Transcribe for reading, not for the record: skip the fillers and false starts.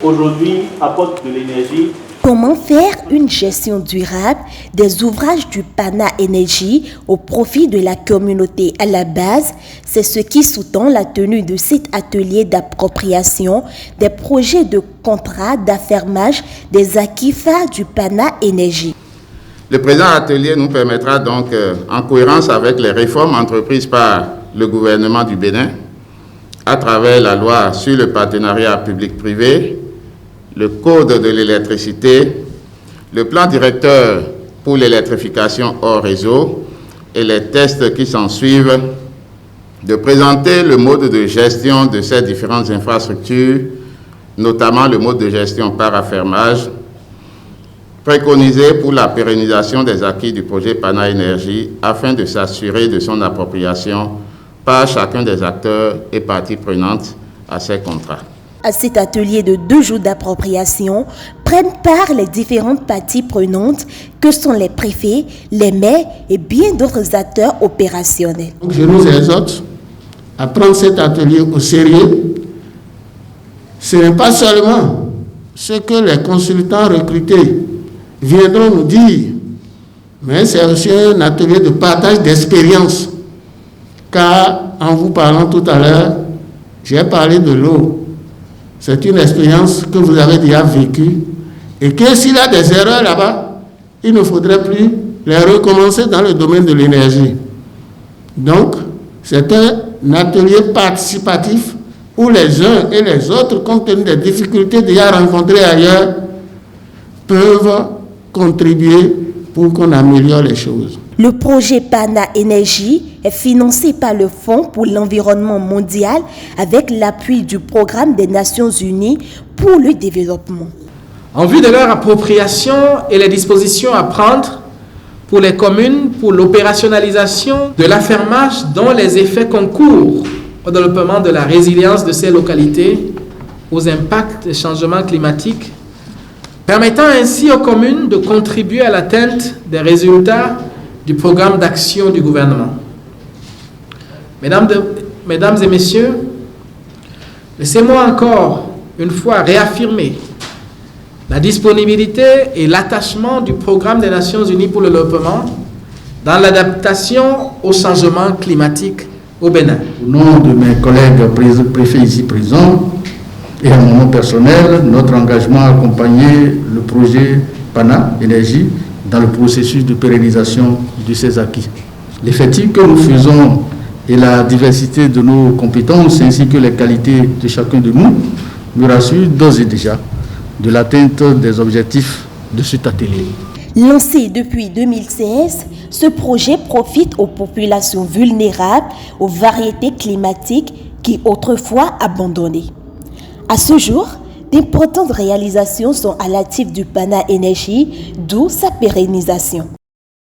Aujourd'hui, apporte de l'énergie. Comment faire une gestion durable des ouvrages du Pana Énergie au profit de la communauté à la base? C'est ce qui sous-tend la tenue de cet atelier d'appropriation des projets de contrat d'affermage des acquis phares du Pana Énergie. Le présent atelier nous permettra donc, en cohérence avec les réformes entreprises par le gouvernement du Bénin, à travers la loi sur le partenariat public-privé, le code de l'électricité, le plan directeur pour l'électrification hors réseau et les tests qui s'en suivent, de présenter le mode de gestion de ces différentes infrastructures, notamment le mode de gestion par affermage, préconisé pour la pérennisation des acquis du projet Pana Énergie afin de s'assurer de son appropriation par chacun des acteurs et parties prenantes à ces contrats. À cet atelier de 2 jours d'appropriation prennent part les différentes parties prenantes que sont les préfets, les maires et bien d'autres acteurs opérationnels. Donc je nous exhorte à prendre cet atelier au sérieux. Ce n'est pas seulement ce que les consultants recrutés viendront nous dire, mais c'est aussi un atelier de partage d'expérience. Car en vous parlant tout à l'heure, j'ai parlé de l'eau. C'est une expérience que vous avez déjà vécue et que s'il y a des erreurs là-bas, il ne faudrait plus les recommencer dans le domaine de l'énergie. Donc, c'est un atelier participatif où les uns et les autres, compte tenu des difficultés déjà rencontrées ailleurs, peuvent contribuer pour qu'on améliore les choses. Le projet Pana Énergie est financé par le Fonds pour l'environnement mondial avec l'appui du Programme des Nations Unies pour le développement. En vue de leur appropriation et les dispositions à prendre pour les communes pour l'opérationnalisation de l'affermage dont les effets concourent au développement de la résilience de ces localités aux impacts des changements climatiques, permettant ainsi aux communes de contribuer à l'atteinte des résultats du programme d'action du gouvernement. Mesdames et messieurs, laissez-moi encore une fois réaffirmer la disponibilité et l'attachement du programme des Nations Unies pour le développement dans l'adaptation au changement climatique au Bénin. Au nom de mes collègues préfets ici présents et à mon nom personnel, notre engagement à accompagner le projet Pana Énergie dans le processus de pérennisation de ces acquis. L'effectif que nous faisons et la diversité de nos compétences ainsi que les qualités de chacun de nous nous rassurent d'ores et déjà de l'atteinte des objectifs de cet atelier. Lancé depuis 2016, ce projet profite aux populations vulnérables aux variétés climatiques qui autrefois abandonnées. À ce jour, d'importantes réalisations sont à l'actif du Pana Énergie, d'où sa pérennisation.